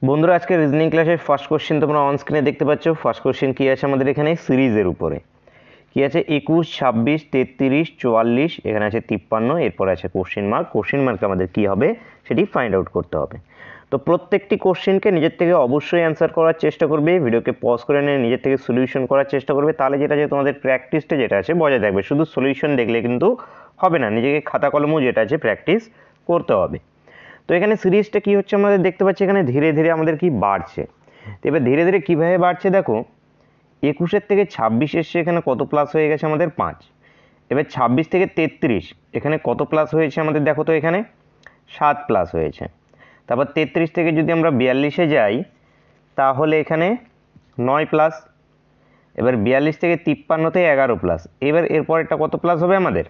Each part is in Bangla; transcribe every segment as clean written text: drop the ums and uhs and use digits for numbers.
বন্ধুরা আজকে রিজনিং ক্লাসের ফার্স্ট কোশ্চেন তোমরা অন স্ক্রিনে দেখতে পাচ্ছ। ফার্স্ট কোশ্চেন কি আছে আমাদের এখানে সিরিজের উপরে কি আছে 21, 26, 33, 44, এখানে আছে 53, এরপর আছে কোশ্চেন মার্ক আমাদের কি হবে সেটি ফাইন্ড আউট করতে হবে। তো প্রত্যেকটি কোশ্চেনকে নিজের থেকে অবশ্যই অ্যান্সার করার চেষ্টা করবে, ভিডিওকে পজ করে নিয়ে নিজের থেকে সলিউশন করার চেষ্টা করবে, তাহলে যেটা আছে তোমাদের প্র্যাকটিসটা যেটা আছে বজায় থাকবে। শুধু সলিউশন দেখলে কিন্তু হবে না, নিজেকে খাতা কলমও যেটা আছে প্র্যাকটিস করতে হবে। তো এখানে সিরিজটা কি হচ্ছে আমাদের দেখতে পাচ্ছি, এখানে ধীরে ধীরে আমাদের কি বাড়ছে। তো এবার ধীরে ধীরে কীভাবে বাড়ছে দেখো, 21 থেকে 26 এসছে, এখানে কত প্লাস হয়ে গেছে আমাদের 5। এবার 26 থেকে 33 এখানে কত প্লাস হয়েছে আমাদের দেখো, তো এখানে 7 প্লাস হয়েছে। তারপর 33 থেকে যদি আমরা 42-এ যাই তাহলে এখানে 9 প্লাস। এবার 42 থেকে 53-তে 11 প্লাস। এবার এরপরেরটা কত প্লাস হবে আমাদের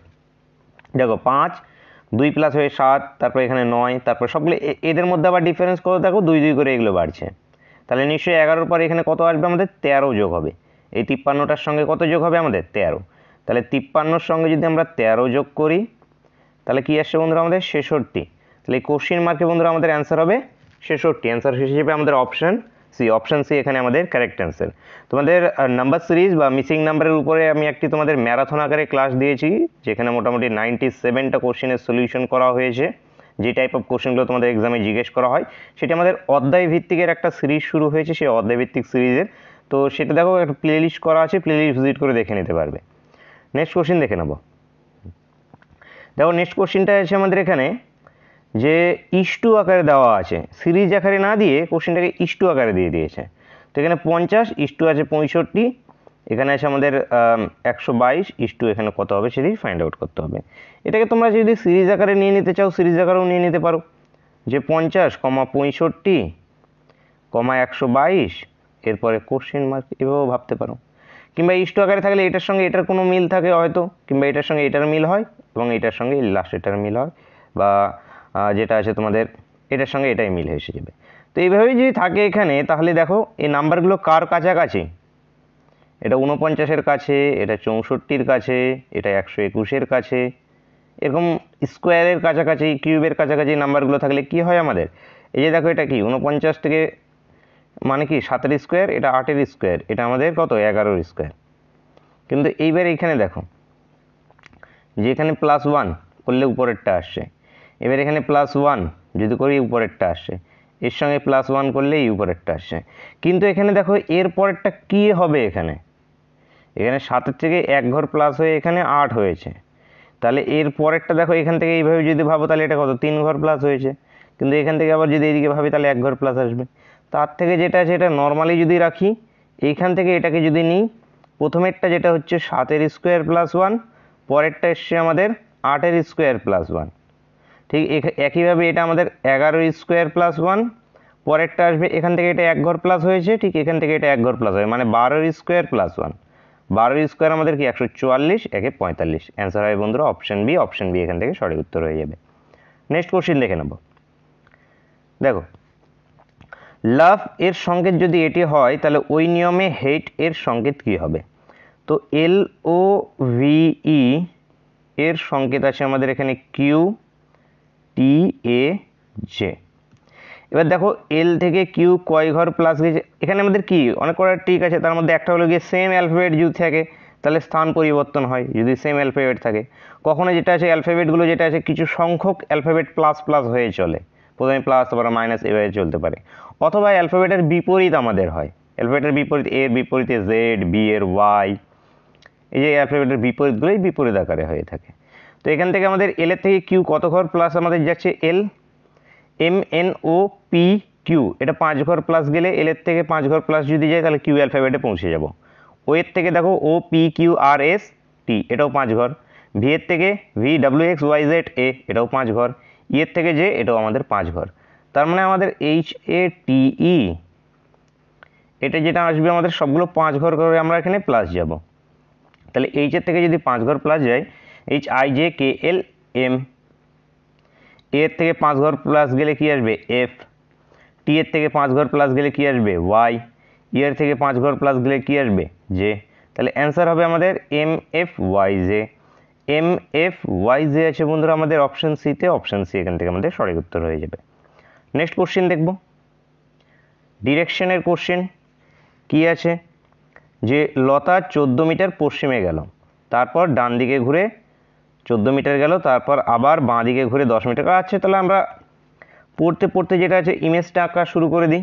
দেখো, 5, 2 প্লাস হয়ে 7, তারপর এখানে 9, তারপর সবগুলো এদের মধ্যে আবার ডিফারেন্স কত দেখো, 2 2 করে এগুলো বাড়ছে। তাহলে নিশ্চয়ই 11-র পরে এখানে কত আসবে আমাদের 13 যোগ হবে। এই 53টার সঙ্গে কত যোগ হবে আমাদের 13। তাহলে 53-র সঙ্গে যদি আমরা 13 যোগ করি তাহলে কি আসছে বন্ধুরা আমাদের 66। তাহলে এই কোশ্চেন মার্কে বন্ধুরা আমাদের অ্যান্সার হবে 66। অ্যান্সার হিসেবে আমাদের অপশন সি এখানে আমাদের কারেক্ট অ্যান্সার। তোমাদের নাম্বার সিরিজ বা মিসিং নাম্বারের উপরে আমি একটি তোমাদের ম্যারাথন আকারে ক্লাস দিয়েছি, যেখানে মোটামুটি 97টা কোশ্চেনের সলিউশন করা হয়েছে। যে টাইপ অফ কোশ্চেনগুলো তোমাদের এক্সামে জিজ্ঞেস করা হয় সেটি আমাদের অধ্যায় ভিত্তিকের একটা সিরিজ শুরু হয়েছে, সেই অধ্যায় ভিত্তিক সিরিজের। তো সেটা দেখো একটা প্লেলিস্ট করা আছে, প্লেলিস্ট ভিজিট করে দেখে নিতে পারবে। নেক্সট কোশ্চেন দেখে নেব। দেখো নেক্সট কোশ্চেনটা আছে আমাদের এখানে যে ইস্টু আকারে দেওয়া আছে, সিরিজ আকারে না দিয়ে কোশ্চেনটাকে ইস্টু আকারে দিয়ে দিয়েছে। তো এখানে 50 ইস্টু আছে 65, এখানে আছে আমাদের 122 ইস্টু, এখানে কত হবে সেটি ফাইন্ড আউট করতে হবে। এটাকে তোমরা যদি সিরিজ আকারে নিয়ে নিতে চাও সিরিজ আকারেও নিয়ে নিতে পারো, যে 50, 65, 122, এরপরে কোশ্চেন মার্ক, এভাবেও ভাবতে পারো। কিংবা ইস্টু আকারে থাকলে এটার সঙ্গে এটার কোনো মিল থাকে হয়তো, কিংবা এটার সঙ্গে এটার মিল হয় এবং এটার সঙ্গে লাস্ট এটার মিল হয়, বা যেটা আছে তোমাদের এটার সঙ্গে এটাই মিল এসে যাবে। তো এইভাবেই যদি থাকে এখানে, তাহলে দেখো এই নাম্বারগুলো কার কাছাকাছি, এটা 49-এর কাছে, এটা 64-র কাছে, এটা 121-এর কাছে, এরকম স্কোয়ারের কাছাকাছি, কিউবের কাছাকাছি নাম্বারগুলো থাকলে কি হয় আমাদের, এই যে দেখো এটা কি 49 থেকে মানে কি 7-এর স্কোয়ার, এটা 8-এর স্কোয়ার, এটা আমাদের কত 11-র স্কোয়ার। কিন্তু এইবার এইখানে দেখো যে এখানে +1 করলে উপরেরটা আসছে, এবার এখানে +1 যদি করি উপরেরটা আসছে, এর সঙ্গে +1 করলে এই উপরেরটা আসছে। কিন্তু এখানে দেখো এর পরেরটা কী হবে, এখানে 7-এর থেকে 1 ঘর প্লাস হয়ে এখানে 8 হয়েছে। তাহলে এর পরেরটা দেখো এখান থেকে এইভাবে যদি ভাবো তাহলে এটা কত 3 ঘর প্লাস হয়েছে। কিন্তু এখান থেকে আবার যদি এইদিকে ভাবি তাহলে 1 ঘর প্লাস আসবে। তার থেকে যেটা আছে এটা নর্মালি যদি রাখি, এইখান থেকে এটাকে যদি নিই, প্রথমেরটা যেটা হচ্ছে 7-এর স্কোয়ার +1, পরেরটা এসছে আমাদের 8-এর স্কোয়ার +1। ঠিক একইভাবে এটা আমাদের 11-এর স্কোয়ার +1, পরেরটা আসবে এখান থেকে এটা 1 ঘর প্লাস হয়েছে, ঠিক এখান থেকে এটা 1 ঘর প্লাস হবে, মানে 12-এর স্কোয়ার +1। 12-এর স্কোয়ার আমাদের কি 144, একে 45। অ্যান্সার হয় বন্ধুরা অপশন বি এখান থেকে সঠিক উত্তর হয়ে যাবে। নেক্সট কোশ্চেন দেখে নেব। দেখো লাভ এর সংকেত যদি এটি হয় তাহলে ওই নিয়মে হেট এর সংকেত কি হবে। তো LOVE এর সংকেত আছে আমাদের এখানে QTAJ। এবার দেখো এল থেকে কিউ কয় ঘর প্লাস গেছে, এখানে আমাদের কি অনেক কটা ট্রিক আছে, তার মধ্যে একটা হলো গিয়ে সেম অ্যালফাবেট যদি থাকে তাহলে স্থান পরিবর্তন হয় যদি সেম অ্যালফাবেট থাকে। কখনো যেটা আছে অ্যালফাবেটগুলো যেটা আছে কিছু সংখ্যক অ্যালফাবেট প্লাস প্লাস হয়ে চলে, প্রথমে প্লাস তারপর মাইনাস, এভাবে চলতে পারে। অথবা অ্যালফাবেটের বিপরীত আমাদের হয়, অ্যালফাবেটের বিপরীত এর বিপরীতে জেড, বি এর ওয়াই, এই যে অ্যালফাবেটের বিপরীতগুলোই বিপরীত আকারে হয়ে থাকে। তো এখান থেকে আমাদের এল এর থেকে কিউ কত ঘর প্লাস আমাদের যাচ্ছে এল, MNOPQ, এটা 5 ঘর প্লাস গেলে এল এর থেকে 5 ঘর প্লাস যদি যায় তাহলে কিউ অ্যালফাবেটে পৌঁছে যাব। ও এর থেকে দেখো OPQRST, এটাও 5 ঘর। ভি এর থেকে VWXYZA, এটাও 5 ঘর। ই এর থেকে যে, এটাও আমাদের 5 ঘর। তার মানে আমাদের HATE এটা যেটা আসবে আমাদের সবগুলো 5 ঘর করে আমরা এখানে প্লাস যাব। তাহলে এইচ এর থেকে যদি 5 ঘর প্লাস যায় HIJKLM, এর থেকে 5 ঘর প্লাস গেলে কি আসবে এফ, টি এর থেকে 5 ঘর প্লাস গেলে কি আসবে ওয়াই, ই এর থেকে 5 ঘর প্লাস গেলে কি আসবে জে। তাহলে অ্যান্সার হবে আমাদের MFYJ আছে বন্ধুরা আমাদের অপশন সিতে, অপশন সি এখান থেকে আমাদের সঠিক উত্তর হয়ে যাবে। নেক্সট কোশ্চেন দেখব। ডিরেকশনের কোশ্চেন কি আছে যে লতা 14 মিটার পশ্চিমে গেল, তারপর ডান দিকে ঘুরে 14 মিটার গেল, তারপর আবার বাঁ দিকে ঘুরে 10 মিটার। আচ্ছা, তাহলে আমরা পড়তে পড়তে যেটা আছে ইমেজটা আঁকা শুরু করে দিই।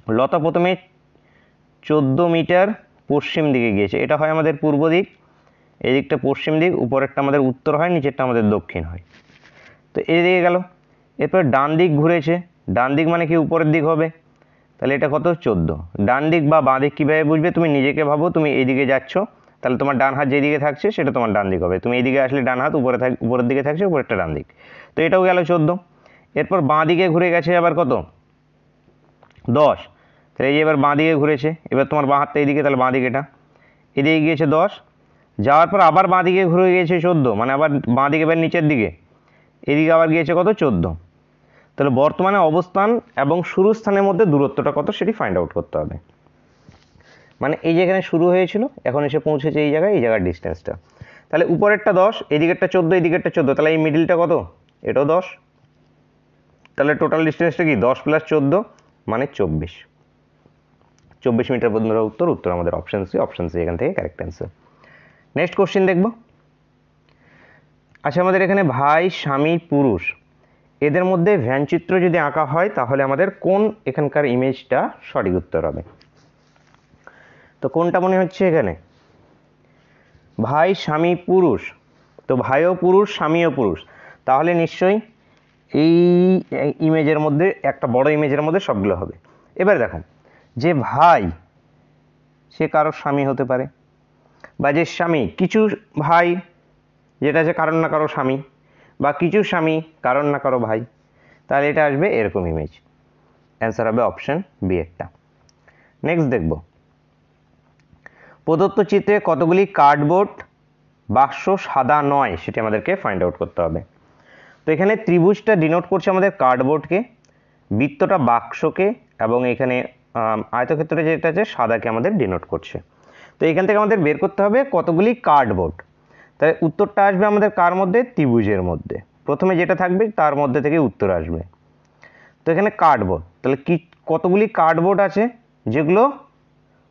লতা প্রথমে 14 মিটার পশ্চিম দিকে গিয়েছে, এটা হয় আমাদের পূর্ব দিক, এই দিকটা পশ্চিম দিক, উপরেরটা আমাদের উত্তর হয়, নিচেরটা আমাদের দক্ষিণ হয়। তো এদিকে গেল, এরপর ডান দিক ঘুরেছে, ডান দিক মানে কি উপরের দিক হবে, তাহলে এটা কত 14। ডান দিক বা বাঁ দিক কীভাবে বুঝবে, তুমি নিজেকে ভাবো তুমি এইদিকে যাচ্ছ, তাহলে তোমার ডান হাত যেদিকে থাকছে সেটা তোমার ডান দিক হবে, তুমি এইদিকে আসলে ডান হাত উপরের দিকে থাকছে, উপরেরটা ডান দিক। তো এটাও গেল 14। এরপর বাঁ দিকে ঘুরে গেছে আবার কত 10, তাহলে এই যে এবার বাঁ দিকে ঘুরেছে, এবার তোমার বাঁ হাতটা এইদিকে, তাহলে বাঁ দিকে এটা এদিকে গিয়েছে 10, যাওয়ার পর আবার বাঁ দিকে ঘুরে গিয়েছে 14, মানে আবার বাঁ দিকে এবার নিচের দিকে, এদিকে আবার গিয়েছে কত 14। তাহলে বর্তমানে অবস্থান এবং শুরু স্থানের মধ্যে দূরত্বটা কত সেটি ফাইন্ড আউট করতে হবে। মানে এই যেখানে শুরু হয়েছিল এখন এসে পৌঁছেছে এই জায়গার ডিস্টেন্সটা, তাহলে উপরেরটা 10, এদিকেরটা 14, এদিকেরটা 14, তাহলে এই মিডিলটা কত, এটাও 10, তাহলে টোটাল ডিস্টেন্সটা কি 10 + 14 মানে 24 মিটার। বন্ধুরা উত্তর আমাদের অপশন সি এখান থেকে কারেক্ট অ্যান্সার। নেক্সট কোশ্চেন দেখব। আচ্ছা, আমাদের এখানে ভাই, স্বামী, পুরুষ এদের মধ্যে ভ্যান চিত্র যদি আঁকা হয় তাহলে আমাদের কোন এখানকার ইমেজটা সঠিক উত্তর হবে। তো কোনটা মনে হচ্ছে এখানে, ভাই, স্বামী, পুরুষ, তো ভাইও পুরুষ স্বামীও পুরুষ, তাহলে নিশ্চয়ই এই ইমেজের মধ্যে একটা বড় ইমেজের মধ্যে সবগুলো হবে। এবার দেখো, যে ভাই সে কারোর স্বামী হতে পারে, বা যে স্বামী কিছু ভাই যেটা আছে কারোর না কারো স্বামী, বা কিছু স্বামী কারোর না কারো ভাই, তাহলে এটা আসবে এরকম ইমেজ, অ্যান্সার হবে অপশন বি এরটা। নেক্সট দেখব, প্রদত্ত চিত্রে কতগুলি কার্ডবোর্ড বাক্স সাদা নয় সেটি আমাদেরকে ফাইন্ড আউট করতে হবে। তো এখানে ত্রিভুজটা ডিনোট করছে আমাদের কার্ডবোর্ডকে, বৃত্তটা বাক্সকে, এবং এখানে আয়তক্ষেত্রে যেটা আছে সাদাকে আমাদের ডিনোট করছে। তো এখান থেকে আমাদের বের করতে হবে কতগুলি কার্ডবোর্ড, তাই উত্তরটা আসবে আমাদের কার মধ্যে, ত্রিভুজের মধ্যে, প্রথমে যেটা থাকবে তার মধ্যে থেকে উত্তর আসবে। তো এখানে কার্ডবোর্ড, তাহলে কি কতগুলি কার্ডবোর্ড আছে যেগুলো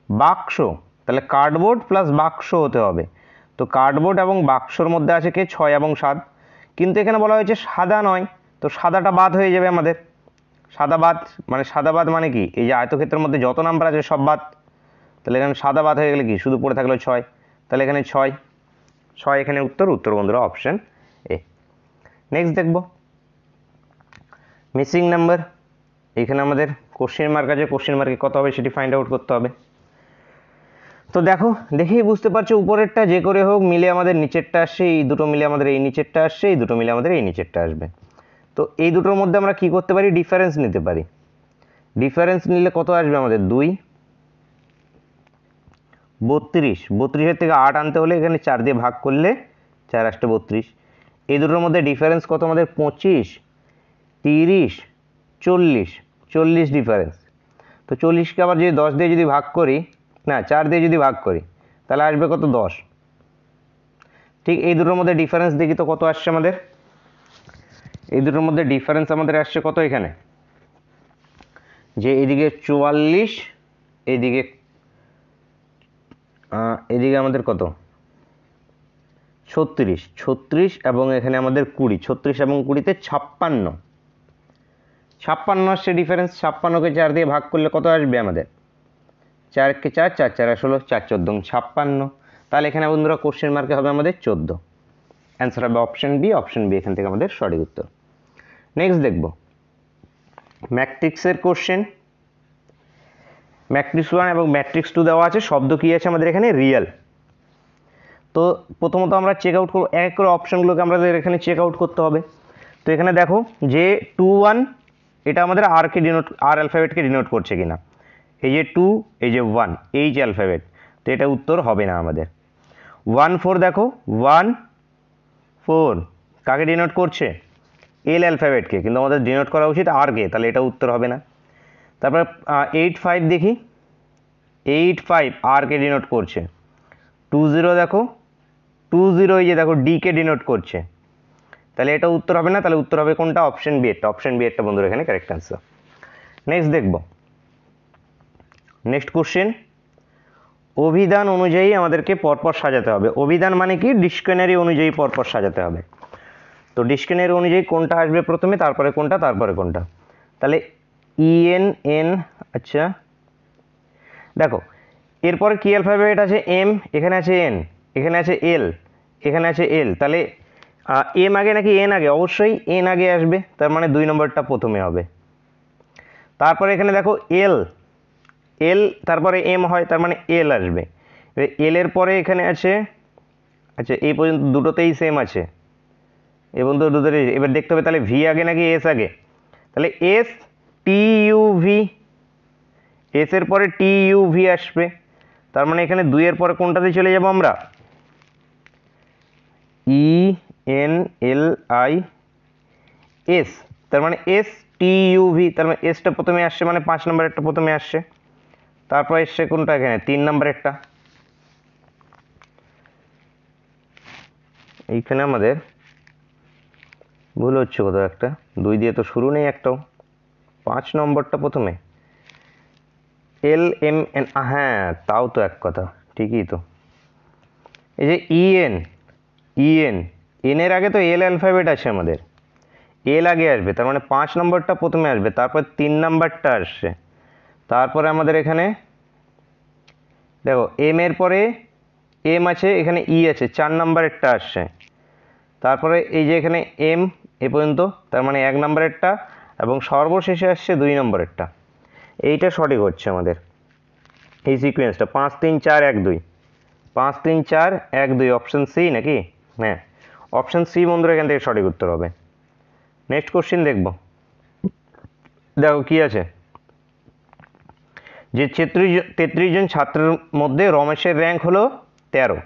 বাক্স, তাহলে কার্ডবোর্ড প্লাস বাক্স হতে হবে। তো কার্ডবোর্ড এবং বাক্সর মধ্যে আছে কে 6 এবং 7, কিন্তু এখানে বলা হয়েছে সাদা নয়, তো সাদাটা বাদ হয়ে যাবে আমাদের। সাদা বাদ মানে কি, এই যে আয়তক্ষেত্রের মধ্যে যত নাম্বার আছে সব বাদ, তাহলে এখানে সাদা বাদ হয়ে গেলে কি শুধু পড়ে থাকলো 6, তাহলে এখানে 6 এখানে উত্তর বন্ধুরা অপশন এ। নেক্সট দেখব, মিসিং নাম্বার, এখানে আমাদের কোশ্চেন মার্ক আছে, কোশ্চেন মার্কে কত হবে সেটি ফাইন্ড আউট করতে হবে। তো দেখো, দেখেই বুঝতে পারছো উপরেরটা যে করে হোক মিলে আমাদের নিচেরটা আসছে, এই দুটো মিলে আমাদের এই নিচেরটা আসছে, এই দুটো মিলে আমাদের এই নিচেরটা আসবে। তো এই দুটোর মধ্যে আমরা কি করতে পারি, ডিফারেন্স নিতে পারি। ডিফারেন্স নিলে কত আসবে আমাদের 2, 32 থেকে 8 আনতে হলে এখানে 4 দিয়ে ভাগ করলে 4 8 32। এই দুটোর মধ্যে ডিফারেন্স কত আমাদের 25, 30, 40 ডিফারেন্স। তো 40কে আবার যদি 10 দিয়ে যদি ভাগ করি, না 4 দিয়ে যদি ভাগ করি, তাহলে আসবে কত 10। ঠিক এই দুটোর মধ্যে ডিফারেন্স দেখি তো কত আসছে আমাদের, এই দুটোর মধ্যে ডিফারেন্স আমাদের আসছে কত, এখানে যে এদিকে 44, এদিকে আমাদের কত 36 এবং এখানে আমাদের 20, 36 এবং 20তে 56 আসছে ডিফারেন্স। 56কে 4 দিয়ে ভাগ করলে কত আসবে আমাদের, 4 কে 4, 4 4 16, 4 14 56। তাহলে এখানে বন্ধুরা কোশ্চেন মার্কে হবে আমাদের 14, অ্যান্সার হবে অপশন বি এখান থেকে আমাদের সঠিক উত্তর। নেক্সট দেখব, ম্যাট্রিক্সের কোশ্চেন, ম্যাট্রিক্স 1 এবং ম্যাট্রিক্স 2 দেওয়া আছে, শব্দ কি আছে আমাদের এখানে, রিয়েল। তো প্রথমত আমরা চেক আউট করব, এক করে অপশনগুলোকে আমাদের এখানে চেক আউট করতে হবে। তো এখানে দেখো যে 2 1 এটা আমাদের আর অ্যালফাবেটকে ডিনোট করছে কিনা, এই যে 2, এই যে 1, এই যে অ্যালফাবেট, তো এটা উত্তর হবে না আমাদের। 1 4 দেখো 1 4 কাকে ডিনোট করছে, এল অ্যালফাবেটকে, কিন্তু আমাদের ডিনোট করা উচিত আর কে, তাহলে এটা উত্তর হবে না। তারপর 8 5 দেখি, 8 5 আর কে ডিনোট করছে। 2 0 দেখো 2 0 এই যে দেখো ডি কে ডিনোট করছে, তাহলে এটা উত্তর হবে না, তাহলে উত্তর হবে কোনটা, অপশন বি এরটা বন্ধুরা এখানে কারেক্ট অ্যান্সার। নেক্সট দেখব, নেক্সট কোশ্চেন, অভিধান অনুযায়ী আমাদেরকে পরপর সাজাতে হবে। অভিধান মানে কি, ডিকশনারি অনুযায়ী পরপর সাজাতে হবে। তো ডিকশনারি অনুযায়ী কোনটা আসবে প্রথমে, তারপরে কোনটা, তারপরে কোনটা। তাহলে ইএন এন, আচ্ছা দেখো এরপরে কি অ্যালফাবেট আছে, এম, এখানে আছে এন, এখানে আছে এল, এখানে আছে এল। তাহলে এম আগে নাকি এন আগে? অবশ্যই এন আগে আসবে, তার মানে 2 নম্বরটা প্রথমে হবে। তারপরে এখানে দেখো এল, এল তারপরে এম হয়, তার মানে এল আসবে। এল এর পরে এখানে আছে, আচ্ছা এই পর্যন্ত দুটোতেই সেম আছে, এই পর্যন্ত দুটোতেই। এবার দেখতে হবে তাহলে ভি আগে নাকি এস আগে। তাহলে S T U V, S এর পরে টি ইউ ভি আসবে, তার মানে এখানে 2 এর পরে কোনটাতে চলে যাব আমরা, E N L I S, তার মানে এস টি ইউ ভি, তার মানে এসটা প্রথমে আসছে, মানে 5 নম্বরেরটা প্রথমে আসছে। তারপর এসছে কোনটা, এখানে 3 নম্বরেরটা। এইখানে আমাদের ভুল হচ্ছে কোথাও একটা, 2 দিয়ে তো শুরু নেই একটাও, 5 নম্বরটা প্রথমে, এল এম এন, হ্যাঁ তাও তো এক কথা, ঠিকই তো। এই যে ইএন, ইএন, এন এর আগে তো এল অ্যালফাবেট আছে আমাদের, এল আগে আসবে, তার মানে 5 নম্বরটা প্রথমে আসবে, তারপর 3 নম্বরটা আসছে। তারপরে আমাদের এখানে দেখো এম এর পরে এম আছে, এখানে ই আছে, 4 নম্বরেরটা আসছে। তারপরে এই যে এখানে এম এ পর্যন্ত, তার মানে 1 নম্বরেরটা, এবং সর্বশেষে আসছে 2 নম্বরেরটা। এইটা সঠিক হচ্ছে আমাদের এই সিকোয়েন্সটা, 5 3 4 1 2, 5 3 4 1 2, অপশন সি নাকি? হ্যাঁ, অপশন সি বন্ধুরা এখান থেকে সঠিক উত্তর হবে। নেক্সট কোশ্চেন দেখব, দেখো কি আছে, যে 33 জন ছাত্রের মধ্যে রমেশের র্যাঙ্ক হলো 13।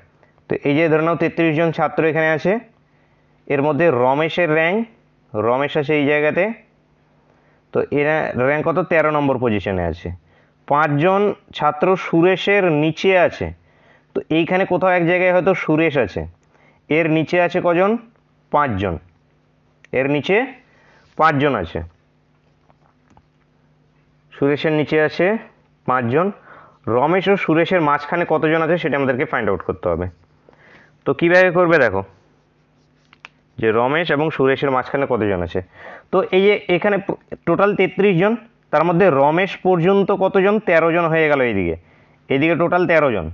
তো এই যে ধরে নাও 33 জন ছাত্র এখানে আছে, এর মধ্যে রমেশের র্যাঙ্ক, রমেশ আছে এই জায়গাতে, তো এরা র্যাঙ্ক কত, 13 নম্বর পজিশনে আছে। 5 জন ছাত্র সুরেশের নিচে আছে, তো এইখানে কোথাও এক জায়গায় হয়তো সুরেশ আছে, এর নিচে আছে কজন, 5 জন, এর নিচে 5 জন আছে, সুরেশের নিচে আছে 5 জন। রমেশ ও সুরেশের মাঝখানে কতজন আছে সেটা আমাদেরকে ফাইন্ড আউট করতে হবে। তো কীভাবে করবে দেখো, যে রমেশ এবং সুরেশের মাঝখানে কতজন আছে। তো এই যে এখানে টোটাল 33 জন, তার মধ্যে রমেশ পর্যন্ত কতজন, 13 জন হয়ে গেল এইদিকে, এদিকে টোটাল 13 জন।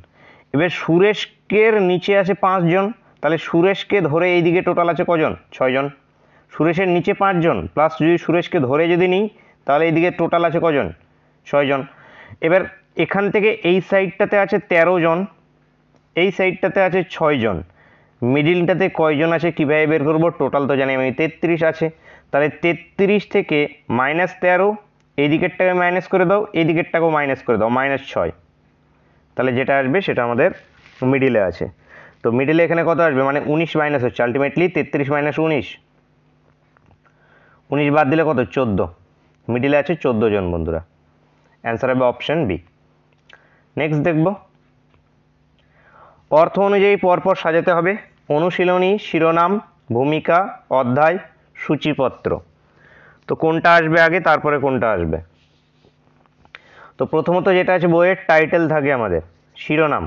এবার সুরেশকের নিচে আছে 5 জন, তাহলে সুরেশকে ধরে এইদিকে টোটাল আছে কজন, 6 জন। সুরেশের নিচে 5 জন প্লাস যদি সুরেশকে ধরে যদি নিই, তাহলে এইদিকে টোটাল আছে কজন, 6 জন। এবার এখান থেকে এই সাইডটাতে আছে 13 জন, এই সাইডটাতে আছে 6 জন, মিডিলটাতে কয়জন আছে কীভাবে বের করবো, টোটাল তো জানি আমি 33 আছে। তাহলে 33 থেকে -13, এই দিকেরটাকে মাইনাস করে দাও, এই দিকেরটাকেও মাইনাস করে দাও, -6। তাহলে যেটা আসবে সেটা আমাদের মিডিলে আছে। তো মিডিলে এখানে কত আসবে, মানে 19 মাইনাস হচ্ছে আলটিমেটলি 33 - 19, 19 বাদ দিলে কত, 14। মিডিলে আছে 14 জন বন্ধুরা, অ্যান্সার হবে অপশন বি। নেক্সট দেখব, অর্থ অনুযায়ী পরপর সাজাতে হবে। অনুশীলনী, শিরোনাম, ভূমিকা, অধ্যায়, সূচিপত্র। তো কোনটা আসবে আগে, তারপরে কোনটা আসবে? তো প্রথমত যেটা আছে, বইয়ের টাইটেল থাকে আমাদের, শিরোনাম।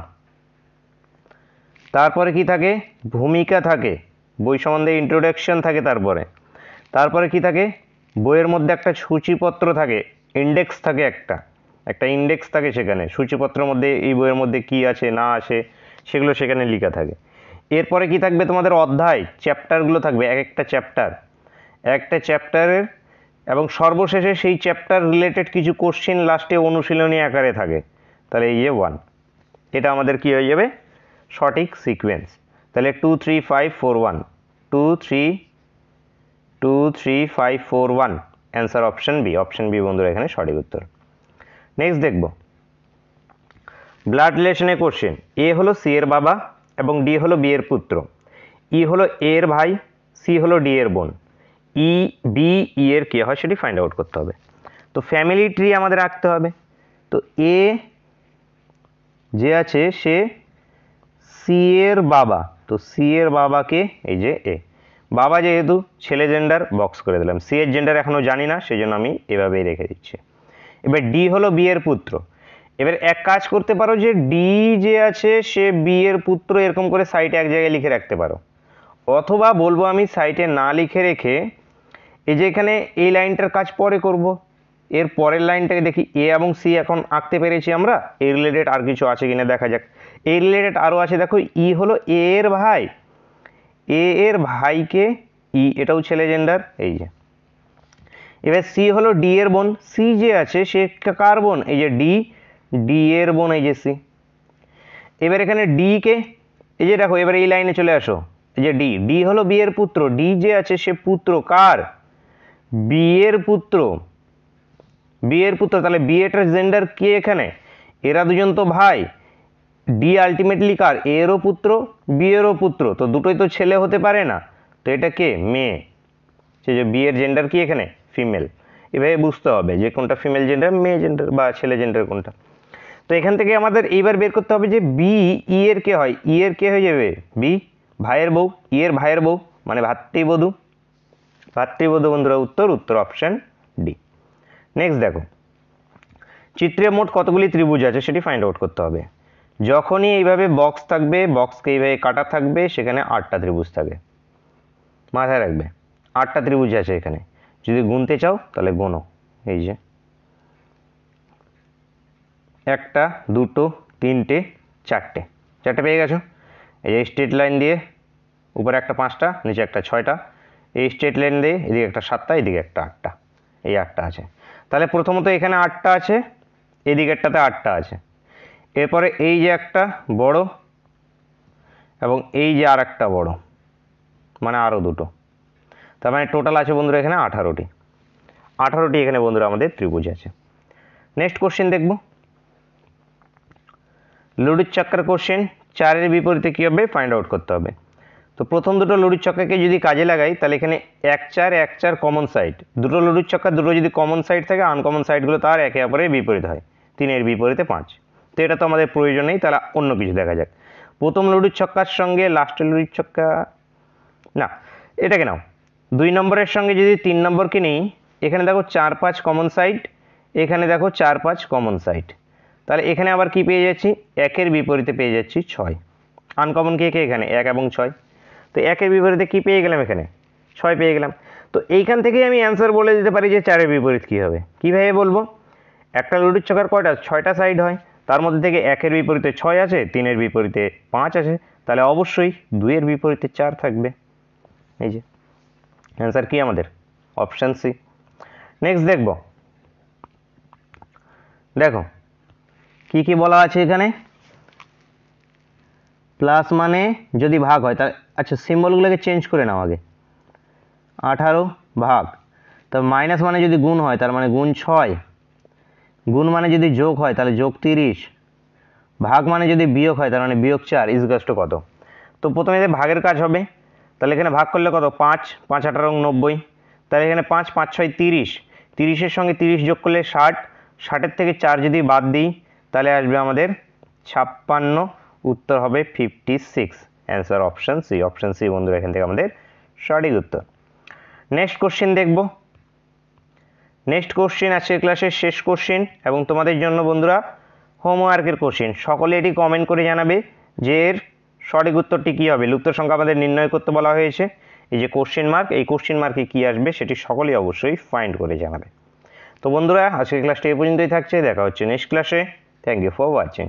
তারপরে কি থাকে, ভূমিকা থাকে, বই সম্বন্ধে ইন্ট্রোডাকশন থাকে। তারপরে কি থাকে, বইয়ের মধ্যে একটা সূচিপত্র থাকে, ইন্ডেক্স থাকে, একটা ইন্ডেক্স থাকে সেখানে, সূচিপত্রের মধ্যে এই বইয়ের মধ্যে কি আছে না আছে সেগুলো সেখানে লেখা থাকে। এরপরে কি থাকবে, তোমাদের অধ্যায়, চ্যাপ্টারগুলো থাকবে, একটা চ্যাপ্টারের, এবং সর্বশেষে সেই চ্যাপ্টার রিলেটেড কিছু কোশ্চেন লাস্টে অনুশীলনী আকারে থাকে। তাহলে এই যে 1, এটা আমাদের কি হয়ে যাবে, সঠিক সিকোয়েন্স। তাহলে 2 3 5 4 1, 2 3 2 3 5 4 1, answer option B. Option B বন্ধুরা এখানে সঠিক উত্তর। নেক্সট দেখব, ব্লাড রিলেশনে কোশ্চেন। এ হলো সি এর বাবা এবং ডি হলো বি এর পুত্র, ই হলো এ এর ভাই, সি হলো ডি এর বোন, ই বি ই এর কে হয় সেটি ফাইন্ড আউট করতে হবে। তো ফ্যামিলি ট্রি আমাদের আঁকতে হবে। তো এ যে আছে সে সি এর বাবা, তো সি এর বাবাকে, এই যে এ, বাবা যেহেতু ছেলে জেন্ডার বক্স করে দিলাম, সি এর জেন্ডার এখনও জানি না সেই জন্য আমি এভাবেই রেখে দিচ্ছি। এবার ডি হলো বি এর পুত্র, এবার এক কাজ করতে পারো যে ডি যে আছে সে বি এর পুত্র, এরকম করে সাইডে এক জায়গায় লিখে রাখতে পারো, অথবা বলবো আমি সাইডে না লিখে রেখে এই যে এখানে এই লাইনটার কাজ পরে করব, এর পরের লাইনটাকে দেখি এ এবং সি এখন আঁকতে পেরেছি আমরা, এই রিলেটেড আর কিছু আছে কিনা দেখা যাক। এই রিলেটেড আরও আছে, দেখো ই হলো এ এর ভাই, এ এর ভাইকে ই, এটাও ছেলে জেন্ডার, এই যে। এবার সি হলো ডি এর বোন, সি যে আছে সে কার বোন, এই যে ডি, ডি এর বোন এই যে সি। এবার এখানে ডি কে, এই যে দেখো এবার এই লাইনে চলে আসো, এই যে ডি, ডি হলো বি এর পুত্র, ডি যে আছে সে পুত্র কার, বি এর পুত্র, বি এর পুত্র, তাহলে বি এটার জেন্ডার কে এখানে, এরা দুজন তো ভাই, ডি আলটিমেটলি কার, এরও পুত্র বি এরও পুত্র, তো দুটোই তো ছেলে হতে পারে না, তো এটা কে, মেয়ে, সে যে বি এর জেন্ডার কি এখানে, ফিমেল। এভাবে বুঝতে হবে যে কোনটা ফিমেল জেন্ডার, মেয়ে জেন্ডার বা ছেলে জেন্ডার কোনটা। তো এখান থেকে আমাদের এইবার বের করতে হবে যে বি ই এর কে হয়, ই এর কে হয়ে যাবে বি, ভাইয়ের বউ, ই এর ভাইয়ের বউ মানে ভাতৃবধূ, ভাতৃবধূ বন্ধুরা উত্তর, উত্তর অপশন ডি। নেক্সট দেখো, চিত্রে মোট কতগুলি ত্রিভুজ আছে সেটি ফাইন্ড আউট করতে হবে। যখনই এইভাবে বক্স থাকবে, বক্সকে এইভাবে কাটা থাকবে, সেখানে 8টা ত্রিভুজ থাকে, মাথায় রাখবে 8টা ত্রিভুজ আছে এখানে। যদি গুনতে চাও তাহলে গোনো, এই যে 1টা 2টো 3টে 4টে, 4টে পেয়ে গেছো। এই যে স্ট্রেট লাইন দিয়ে উপরে একটা 5টা, নিচে একটা 6টা, এই স্ট্রেট লাইন দিয়ে এদিকে একটা 7টা, এদিকে একটা 8টা, এই 8টা আছে। তাহলে প্রথমত এখানে 8টা আছে, এদিকেরটাতে 8টা আছে, এরপরে এই যে একটা বড় এবং এই যে আর একটা বড়, মানে আরও দুটো, তার মানে টোটাল আছে বন্ধুরা এখানে 18টি, 18টি এখানে বন্ধুরা আমাদের ত্রিভুজ আছে। নেক্সট কোশ্চেন দেখব, লুডির চক্রের কোশ্চেন, 4-এর বিপরীতে কী হবে ফাইন্ড আউট করতে হবে। তো প্রথম দুটো লুডির চক্রকে যদি কাজে লাগাই তাহলে এখানে 1-4 1-4 কমন সাইড, দুটো লুডির চক্র দুটো যদি কমন সাইড থাকে, আনকমন সাইডগুলো তার একে অপরের বিপরীত হয়, 3-এর বিপরীতে 5, তো এটা তো আমাদের প্রয়োজন নেই, তাহলে অন্য কিছু দেখা যাক। প্রথম লুডির চক্কার সঙ্গে লাস্টের লুডির চক্কা, না এটাকে নাও, 2 নম্বরের সঙ্গে যদি 3 নম্বরকে নিই, এখানে দেখো 4-5 কমন সাইড, এখানে দেখো 4-5 কমন সাইড, তাহলে এখানে আবার কি পেয়ে যাচ্ছি, 1-এর বিপরীতে পেয়ে যাচ্ছি 6, আনকমন কে কে এখানে 1 এবং 6, তো 1-এর বিপরীতে কি পেয়ে গেলাম এখানে 6 পেয়ে গেলাম। তো এইখান থেকেই আমি অ্যান্সার বলে দিতে পারি যে 4-এর বিপরীত কী হবে। কীভাবে বলবো, একটা লুডির চক্কর কয়টা, 6টা সাইড হয়, তার মধ্যে থেকে 1-এর বিপরীতে 6 আছে, 3-এর বিপরীতে 5 আছে, তাহলে অবশ্যই 2-এর বিপরীতে 4 থাকবে, এই যে অ্যান্সার কি আমাদের অপশান সি। নেক্সট দেখব, দেখো কি কি বলা আছে এখানে, প্লাস মানে যদি ভাগ হয়, তা আচ্ছা সিম্বলগুলোকে চেঞ্জ করে নাও আগে, 18 ভাগ, তো মাইনাস মানে যদি গুণ হয় তার মানে গুণ 6, গুণ মানে যদি যোগ হয় তাহলে যোগ 30, ভাগ মানে যদি বিয়োগ হয় তার মানে বিয়োগ 4 ইকুয়াল টু কত। তো প্রথমে ভাগের কাজ হবে, তাহলে এখানে ভাগ করলে কত, 5 5 18 90, তাহলে এখানে 5 5 6 30, 30-এর সঙ্গে 30 যোগ করলে 60, 60-এর থেকে 4 যদি বাদ দিই তাহলে আসবে আমাদের 56, উত্তর হবে 56, answer option C. Option C বন্ধুরা এখান থেকে আমাদের সঠিক উত্তর। নেক্সট কোশ্চেন দেখব, নেক্সট কোশ্চেন আজকের ক্লাসের শেষ কোশ্চেন এবং তোমাদের জন্য বন্ধুরা হোমওয়ার্কের কোশ্চেন। সকলে এটি কমেন্ট করে জানাবে যে এর সঠিক উত্তরটি কী হবে। লুপ্ত সংখ্যা আমাদের নির্ণয় করতে বলা হয়েছে, এই যে কোশ্চেন মার্ক, এই কোশ্চেন মার্কে কী আসবে সেটি সকলেই অবশ্যই ফাইন্ড করে জানাবে। তো বন্ধুরা আজকের ক্লাসটি এই পর্যন্তই থাকছে, দেখা হচ্ছে নেক্সট ক্লাসে। Thank you for watching.